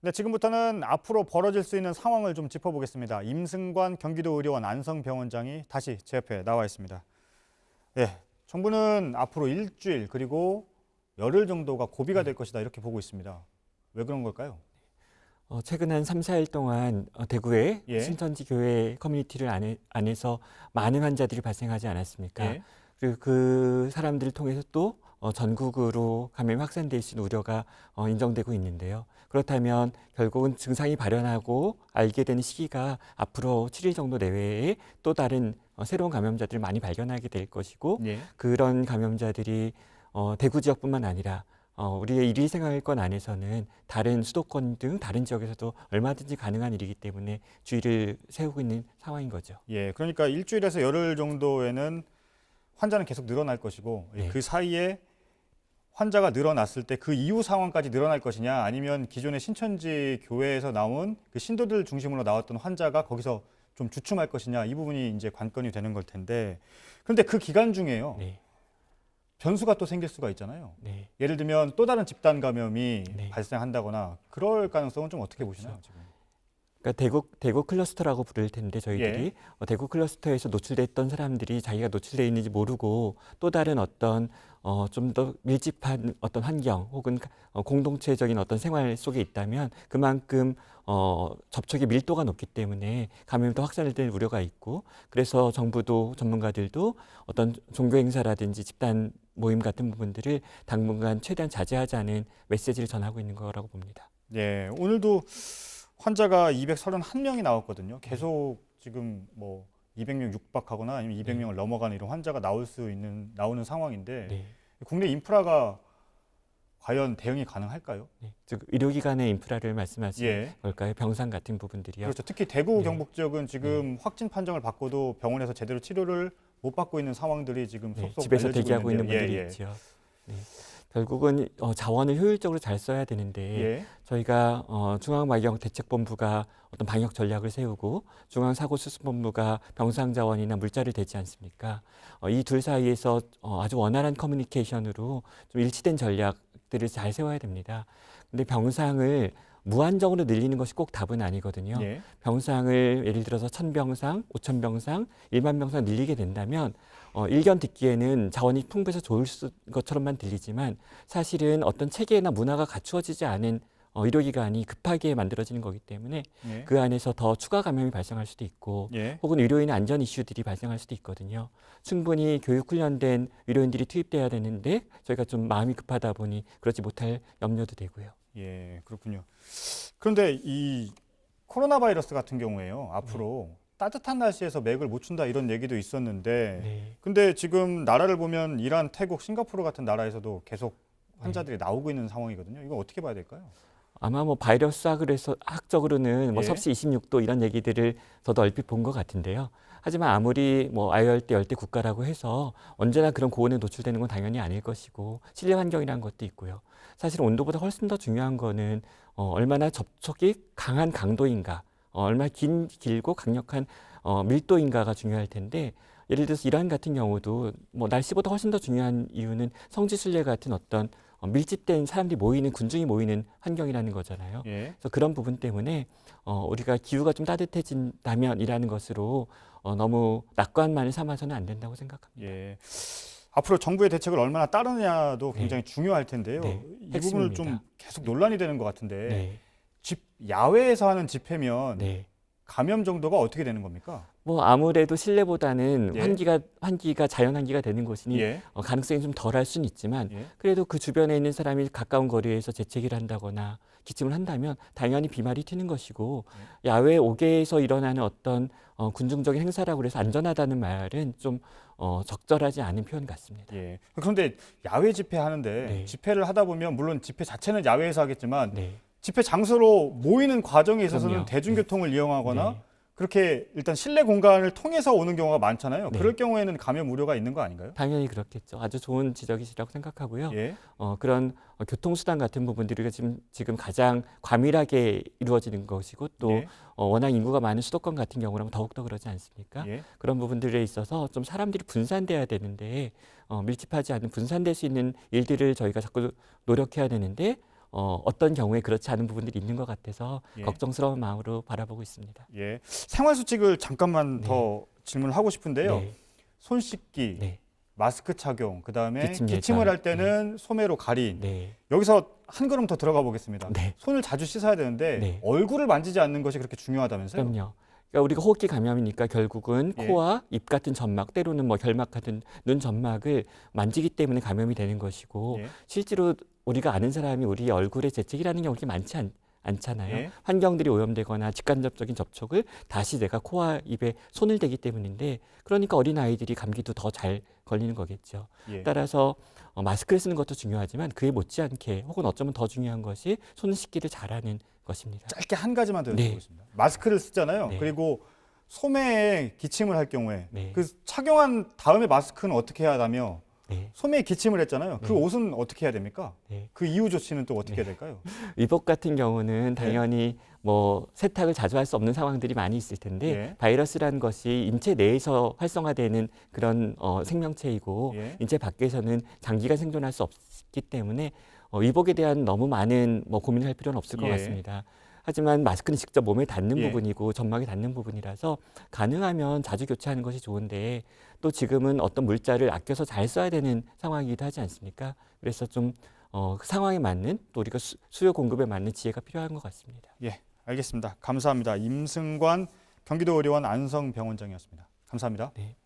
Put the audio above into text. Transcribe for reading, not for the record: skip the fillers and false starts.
네, 지금부터는 앞으로 벌어질 수 있는 상황을 좀 짚어보겠습니다. 임승관 경기도의료원 안성병원장이 다시 제 옆에 나와 있습니다. 네, 정부는 앞으로 일주일 그리고 열흘 정도가 고비가 될 것이다 이렇게 보고 있습니다. 왜 그런 걸까요? 최근 한 3, 4일 동안 대구의 예. 신천지 교회 커뮤니티를 안에서 많은 환자들이 발생하지 않았습니까? 예. 그리고 그 사람들을 통해서 또 전국으로 감염이 확산될 수 있는 우려가 인정되고 있는데요. 그렇다면 결국은 증상이 발현하고 알게 되는 시기가 앞으로 7일 정도 내외에 또 다른 새로운 감염자들을 많이 발견하게 될 것이고 예. 그런 감염자들이 대구 지역뿐만 아니라 우리의 일일생활권 안에서는 다른 수도권 등 다른 지역에서도 얼마든지 가능한 일이기 때문에 주의를 세우고 있는 상황인 거죠. 예, 그러니까 일주일에서 열흘 정도에는 환자는 계속 늘어날 것이고 네. 그 사이에 환자가 늘어났을 때 그 이후 상황까지 늘어날 것이냐 아니면 기존의 신천지 교회에서 나온 그 신도들 중심으로 나왔던 환자가 거기서 좀 주춤할 것이냐 이 부분이 이제 관건이 되는 걸 텐데 그런데 그 기간 중에요. 네. 변수가 또 생길 수가 있잖아요. 네. 예를 들면 또 다른 집단 감염이 네. 발생한다거나 그럴 가능성은 좀 어떻게 보시나요? 지금? 그러니까 대구 클러스터라고 부를 텐데 저희들이 대구 클러스터에서 노출됐던 사람들이 자기가 노출돼 있는지 모르고 또 다른 어떤 좀 더 밀집한 어떤 환경 혹은 공동체적인 어떤 생활 속에 있다면 그만큼 접촉의 밀도가 높기 때문에 감염이 더 확산될 우려가 있고 그래서 정부도 전문가들도 어떤 종교 행사라든지 집단 모임 같은 부분들을 당분간 최대한 자제하자는 메시지를 전하고 있는 거라고 봅니다. 네, 오늘도 환자가 231명이 나왔거든요. 계속 지금 뭐 200명 육박하거나 아니면 200명을 넘어가는 이런 환자가 나오는 상황인데 네. 국내 인프라가 과연 대응이 가능할까요? 네. 즉 의료기관의 인프라를 말씀하시는 예. 걸까요? 병상 같은 부분들이요. 그렇죠. 특히 대구, 네. 경북 지역은 지금 확진 판정을 받고도 병원에서 제대로 치료를 못 받고 있는 상황들이 지금 네. 속속 집에서 알려지고 대기하고 있는 있는데요. 분들이 있죠. 네. 결국은 자원을 효율적으로 잘 써야 되는데 예. 저희가 중앙마병대책본부가 어떤 방역 전략을 세우고 중앙사고수습본부가 병상 자원이나 물자를 대지 않습니까? 이 둘 사이에서 아주 원활한 커뮤니케이션으로 좀 일치된 전략들을 잘 세워야 됩니다. 근데 병상을 무한정으로 늘리는 것이 꼭 답은 아니거든요. 예. 병상을 예를 들어서 1,000병상, 5,000병상, 1만 병상 늘리게 된다면 일견 듣기에는 자원이 풍부해서 좋을 것처럼만 들리지만 사실은 어떤 체계나 문화가 갖추어지지 않은 의료기관이 급하게 만들어지는 거기 때문에 예. 그 안에서 더 추가 감염이 발생할 수도 있고 예. 혹은 의료인의 안전 이슈들이 발생할 수도 있거든요. 충분히 교육 훈련된 의료인들이 투입돼야 되는데 저희가 좀 마음이 급하다 보니 그렇지 못할 염려도 되고요. 예, 그렇군요. 그런데 이 코로나 바이러스 같은 경우에요. 앞으로 따뜻한 날씨에서 맥을 못 춘다 이런 얘기도 있었는데 네. 근데 지금 나라를 보면 이란, 태국, 싱가포르 같은 나라에서도 계속 환자들이 나오고 있는 상황이거든요. 이거 어떻게 봐야 될까요? 아마 뭐 바이러스 학에서 학적으로는 뭐 예. 섭씨 26도 이런 얘기들을 저도 얼핏 본 것 같은데요. 하지만 아무리 뭐 아열대 열대 국가라고 해서 언제나 그런 고온에 노출되는 건 당연히 아닐 것이고 실내 환경이라는 것도 있고요. 사실 온도보다 훨씬 더 중요한 거는 얼마나 접촉이 강한 강도인가, 얼마나 길고 강력한 밀도인가가 중요할 텐데 예를 들어서 이란 같은 경우도 뭐 날씨보다 훨씬 더 중요한 이유는 성지순례 같은 어떤 밀집된 사람들이 모이는 군중이 모이는 환경이라는 거잖아요. 예. 그래서 그런 부분 때문에 우리가 기후가 좀 따뜻해진다면이라는 것으로 너무 낙관만을 삼아서는 안 된다고 생각합니다. 예. 앞으로 정부의 대책을 얼마나 따르느냐도 네. 굉장히 중요할 텐데요. 네, 이 부분을 핵심입니다. 좀 계속 논란이 되는 것 같은데 네, 야외에서 하는 집회면 네. 감염 정도가 어떻게 되는 겁니까? 뭐 아무래도 실내보다는 예. 환기가 자연 환기가 되는 곳이니 예. 가능성이 좀 덜할 수는 있지만 예. 그래도 그 주변에 있는 사람이 가까운 거리에서 재채기를 한다거나 기침을 한다면 당연히 비말이 튀는 것이고 야외 옥외에서 일어나는 어떤 군중적인 행사라고 해서 안전하다는 말은 좀 적절하지 않은 표현 같습니다. 예. 그런데 야외 집회 하는데 네. 집회를 하다 보면 물론 집회 자체는 야외에서 하겠지만 네. 집회 장소로 모이는 과정에 있어서는 그럼요. 대중교통을 이용하거나 네. 그렇게 일단 실내 공간을 통해서 오는 경우가 많잖아요. 네. 그럴 경우에는 감염 우려가 있는 거 아닌가요? 당연히 그렇겠죠. 아주 좋은 지적이시라고 생각하고요. 예. 그런 교통수단 같은 부분들이 지금 가장 과밀하게 이루어지는 것이고 또 예. 워낙 인구가 많은 수도권 같은 경우라면 더욱더 그러지 않습니까? 예. 그런 부분들에 있어서 좀 사람들이 분산돼야 되는데 밀집하지 않은 분산될 수 있는 일들을 저희가 자꾸 노력해야 되는데 어떤 경우에 그렇지 않은 부분들이 있는 것 같아서 예. 걱정스러운 마음으로 바라보고 있습니다. 예. 생활수칙을 잠깐만 네. 더 질문을 하고 싶은데요. 네. 손 씻기, 네. 마스크 착용, 그다음에 기침 기침을 예방. 할 때는 소매로 가린. 네. 여기서 한 걸음 더 들어가 보겠습니다. 네. 손을 자주 씻어야 되는데 네. 얼굴을 만지지 않는 것이 그렇게 중요하다면서요? 그럼요. 그러니까 우리가 호흡기 감염이니까 결국은 예. 코와 입 같은 점막, 때로는 뭐 결막 같은 눈 점막을 만지기 때문에 감염이 되는 것이고 예. 실제로 우리가 아는 사람이 우리 얼굴에 재채기라는 게 그렇게 많지 않잖아요. 예. 환경들이 오염되거나 직간접적인 접촉을 다시 내가 코와 입에 손을 대기 때문인데 그러니까 어린 아이들이 감기도 더 잘 걸리는 거겠죠. 예. 따라서 마스크를 쓰는 것도 중요하지만 그에 못지않게 혹은 어쩌면 더 중요한 것이 손 씻기를 잘하는 것입니다. 짧게 한 가지만 더 네. 여쭤보겠습니다. 마스크를 쓰잖아요. 네. 그리고 소매에 기침을 할 경우에 네. 그 착용한 다음에 마스크는 어떻게 해야 하다며 네. 소매에 기침을 했잖아요. 그 네. 옷은 어떻게 해야 됩니까? 네. 그 이후 조치는 또 어떻게 네. 해야 될까요? 위복 같은 경우는 당연히 뭐 세탁을 자주 할 수 없는 상황들이 많이 있을 텐데 예. 바이러스라는 것이 인체 내에서 활성화되는 그런 생명체이고 예. 인체 밖에서는 장기간 생존할 수 없기 때문에 위복에 대한 너무 많은 뭐 고민을 할 필요는 없을 것 예. 같습니다. 하지만 마스크는 직접 몸에 닿는 예. 부분이고 점막에 닿는 부분이라서 가능하면 자주 교체하는 것이 좋은데 또 지금은 어떤 물자를 아껴서 잘 써야 되는 상황이기도 하지 않습니까? 그래서 좀 그 상황에 맞는 또 우리가 수요 공급에 맞는 지혜가 필요한 것 같습니다. 예, 알겠습니다. 감사합니다. 임승관 경기도의료원 안성병원장이었습니다. 감사합니다. 네.